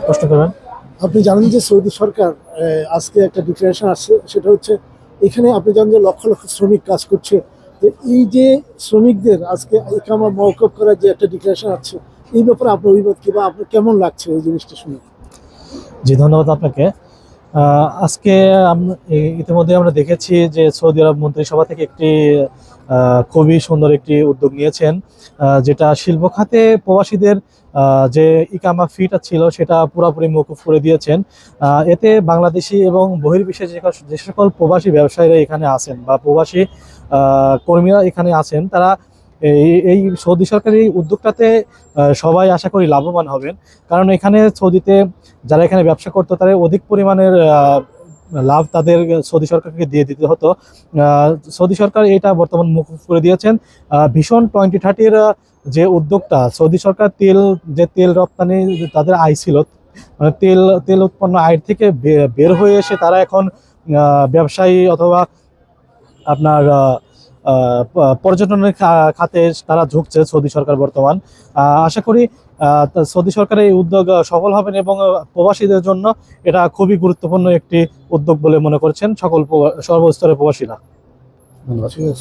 প্রশ্ন করেন। আপনি জানেন যে সৌদি সরকার আজকে একটা ডিক্লারেশন আসছে, সেটা হচ্ছে এখানে আপনি জানেন যে লক্ষ লক্ষ শ্রমিক কাজ করছে। তো এই যে শ্রমিকদের আজকে ইকামা মওকুফ করার যে একটা ডিক্লারেশন আছে, এই ব্যাপারে আপনার অভিমত কি, বা আপনার কেমন লাগছে এই জিনিসটা শুনে? জি, ধন্যবাদ আপনাকে। আজকে ইতিমধ্যে আমরা দেখেছি যে সৌদি আরব মন্ত্রিসভা থেকে একটি খুবই সুন্দর একটি উদ্যোগ নিয়েছেন, যেটা শিল্প খাতে প্রবাসীদের যে ইকামা ফিটা ছিল সেটা পুরোপুরি মওকুফ করে দিয়েছেন। এতে বাংলাদেশি এবং বহির্বিশ্বে যে সকল প্রবাসী ব্যবসায়ীরা এখানে আছেন বা প্রবাসী কর্মীরা এখানে আছেন, তারা এই সৌদি সরকারি উদ্যোগটাতে সবাই আশা করি লাভবান হবেন। কারণ এখানে সৌদিতে যারা এখানে ব্যবসা করতো তারা অধিক পরিমাণের লাভ তাদের সৌদি সরকারকে দিয়ে দিতে হতো। সৌদি সরকার এটা বর্তমান মকুব করে দিয়েছেন। ভীষণ 2030 যে উদ্যোগটা, সৌদি সরকার তেল রপ্তানি তাদের আয় ছিল, মানে তেল তেল উৎপন্ন আয় থেকে বের হয়ে এসে তারা এখন ব্যবসায়ী অথবা আপনার পর্যটনের খাতে তারা ঝুঁকছে সৌদি সরকার বর্তমান। আশা করি সৌদি সরকারের এই উদ্যোগ সফল হবেন এবং প্রবাসীদের জন্য এটা খুবই গুরুত্বপূর্ণ একটি উদ্যোগ বলে মনে করছেন সকল সর্বস্তরের প্রবাসীরা। ধন্যবাদ। ঠিক আছে।